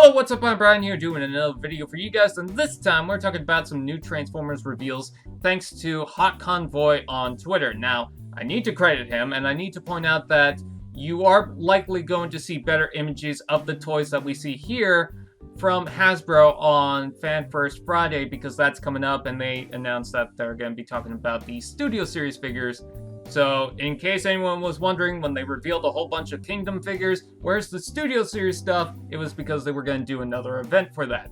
Yo, what's up? I'm Brian here doing another video for you guys, and this time we're talking about some new Transformers reveals thanks to Hot Convoy on Twitter. Now, I need to credit him, and I need to point out that you are likely going to see better images of the toys that we see here from Hasbro on Fan First Friday, because that's coming up, and they announced that they're going to be talking about the Studio Series figures. So, in case anyone was wondering, when they revealed a whole bunch of Kingdom figures, where's the Studio Series stuff? It was because they were going to do another event for that.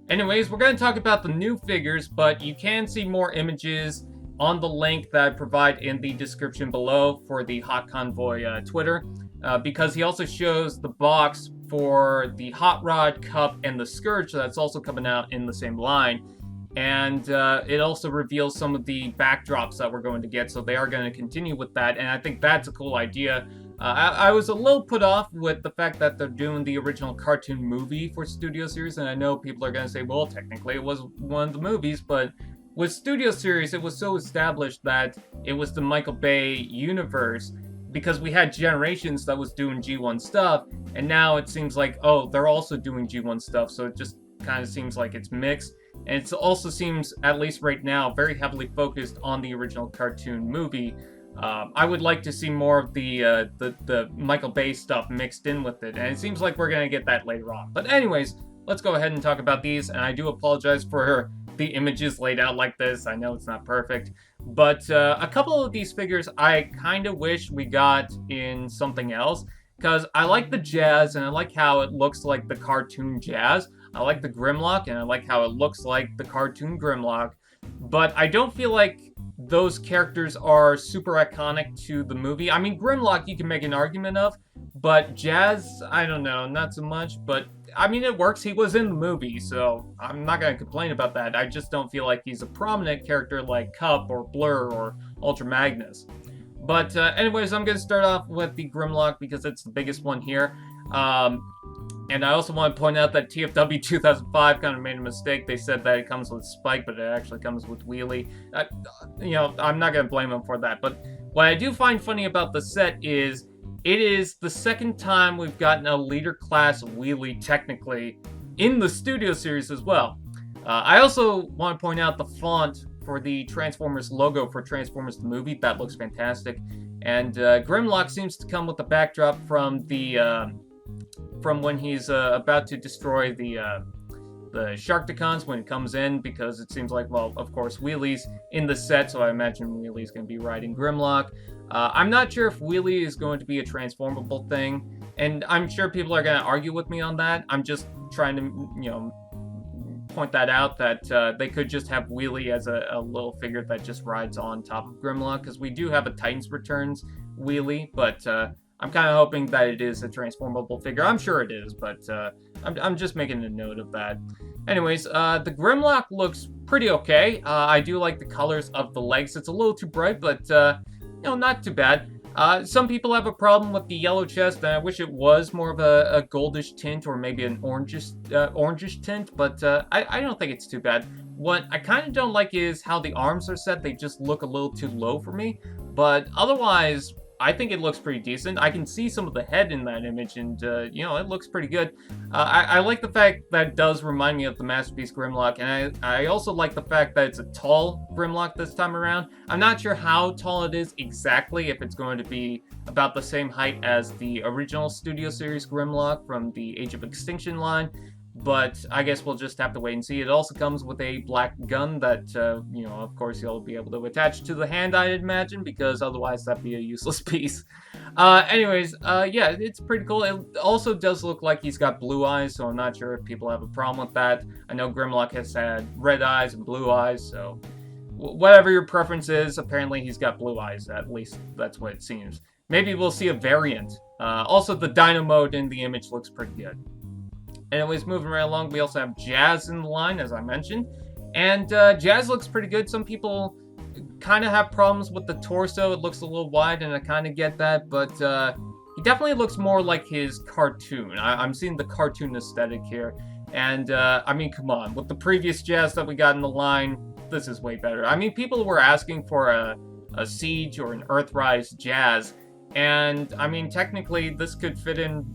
Anyways, we're going to talk about the new figures, but you can see more images on the link that I provide in the description below for the Hot Convoy Twitter, because he also shows the box for the Hot Rod, Cup, and the Scourge that's also coming out in the same line. And it also reveals some of the backdrops that we're going to get, so they are going to continue with that, and I think that's a cool idea. I was a little put off with the fact that they're doing the original cartoon movie for Studio Series, and I know people are going to say, well, technically it was one of the movies, but with Studio Series, it was so established that it was the Michael Bay universe, because we had Generations that was doing G1 stuff, and now it seems like, oh, they're also doing G1 stuff, so it just kind of seems like it's mixed. And it also seems, at least right now, very heavily focused on the original cartoon movie. I would like to see more of the Michael Bay stuff mixed in with it, and it seems like we're going to get that later on. But anyways, let's go ahead and talk about these, and I do apologize for the images laid out like this. I know it's not perfect, but a couple of these figures I kind of wish we got in something else, because I like the Jazz, and I like how it looks like the cartoon Jazz. I like the Grimlock, and I like how it looks like the cartoon Grimlock, but I don't feel like those characters are super iconic to the movie. I mean, Grimlock you can make an argument of, but Jazz, I don't know, not so much, but I mean, it works. He was in the movie, so I'm not going to complain about that. I just don't feel like he's a prominent character like Cup or Blurr or Ultra Magnus. But anyways, I'm going to start off with the Grimlock because it's the biggest one here. And I also want to point out that TFW 2005 kind of made a mistake. They said that it comes with Spike, but it actually comes with Wheelie. I'm not going to blame them for that. But what I do find funny about the set is it is the second time we've gotten a leader class Wheelie, technically, in the Studio Series as well. I also want to point out the font for the Transformers logo for Transformers the movie. That looks fantastic. And Grimlock seems to come with the backdrop from the... from when he's about to destroy the Sharkticons when it comes in, because it seems like, well, of course, Wheelie's in the set, so I imagine Wheelie's going to be riding Grimlock. I'm not sure if Wheelie is going to be a transformable thing, and I'm sure people are going to argue with me on that. I'm just trying to, point that out, that they could just have Wheelie as a little figure that just rides on top of Grimlock, because we do have a Titans Returns Wheelie, but I'm kind of hoping that it is a transformable figure. I'm sure it is, but I'm just making a note of that. Anyways, the Grimlock looks pretty okay. I do like the colors of the legs. It's a little too bright, but, not too bad. Some people have a problem with the yellow chest, and I wish it was more of a goldish tint or maybe an orangish tint, but I don't think it's too bad. What I kind of don't like is how the arms are set. They just look a little too low for me, but otherwise, I think it looks pretty decent. I can see some of the head in that image, and, it looks pretty good. I like the fact that it does remind me of the Masterpiece Grimlock, and I also like the fact that it's a tall Grimlock this time around. I'm not sure how tall it is exactly, if it's going to be about the same height as the original Studio Series Grimlock from the Age of Extinction line, but I guess we'll just have to wait and see. It also comes with a black gun that, of course, you'll be able to attach to the hand, I'd imagine, because otherwise that'd be a useless piece. Anyways, yeah, it's pretty cool. It also does look like he's got blue eyes, so I'm not sure if people have a problem with that. I know Grimlock has had red eyes and blue eyes, so whatever your preference is, apparently he's got blue eyes. At least that's what it seems. Maybe we'll see a variant. Also, the Dino mode in the image looks pretty good. Anyways, moving right along, we also have Jazz in the line, as I mentioned. And Jazz looks pretty good. Some people kind of have problems with the torso. It looks a little wide, and I kind of get that. But he definitely looks more like his cartoon. I'm seeing the cartoon aesthetic here. And, I mean, come on. With the previous Jazz that we got in the line, this is way better. I mean, people were asking for a Siege or an Earthrise Jazz. And, I mean, technically, this could fit in,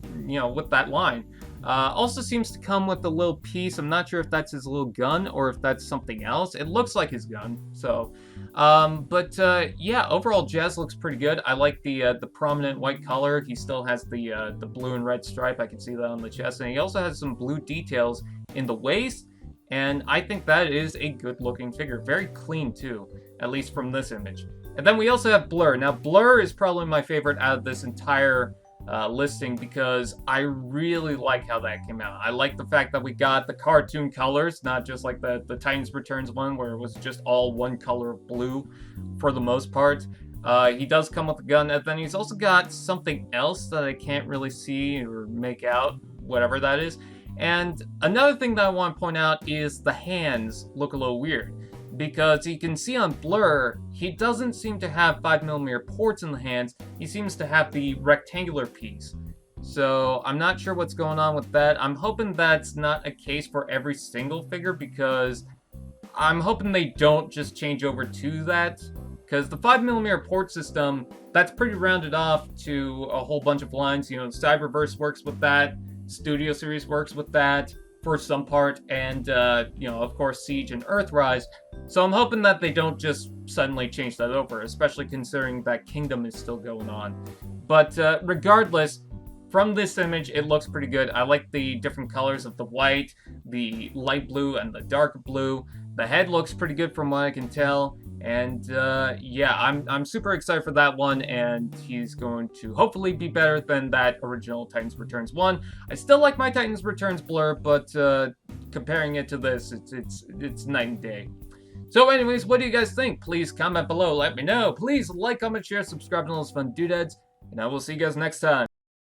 with that line. Also seems to come with a little piece. I'm not sure if that's his little gun or if that's something else. It looks like his gun, so... yeah, overall Jazz looks pretty good. I like the prominent white color. He still has the blue and red stripe. I can see that on the chest, and he also has some blue details in the waist, and I think that is a good-looking figure. Very clean, too, at least from this image. And then we also have Blurr. Now, Blurr is probably my favorite out of this entire listing because I really like how that came out. I like the fact that we got the cartoon colors, not just like the Titans Returns one where it was just all one color of blue for the most part. He does come with a gun, and then he's also got something else that I can't really see or make out, whatever that is. And another thing that I want to point out is the hands look a little weird. Because you can see on Blurr, he doesn't seem to have 5mm ports in the hands, he seems to have the rectangular piece. So I'm not sure what's going on with that. I'm hoping that's not a case for every single figure because I'm hoping they don't just change over to that. Because the 5mm port system, that's pretty rounded off to a whole bunch of lines. You know, Cyberverse works with that, Studio Series works with that for some part, and, you know, of course, Siege and Earthrise. So I'm hoping that they don't just suddenly change that over, especially considering that Kingdom is still going on. But regardless, from this image, it looks pretty good. I like the different colors of the white, the light blue, and the dark blue. The head looks pretty good from what I can tell. And yeah, I'm super excited for that one, and he's going to hopefully be better than that original Titans Returns one. I still like my Titans Returns Blur, but comparing it to this, it's night and day. So anyways, what do you guys think? Please comment below, let me know. Please like, comment, share, subscribe, and all those fun doodads, and I will see you guys next time.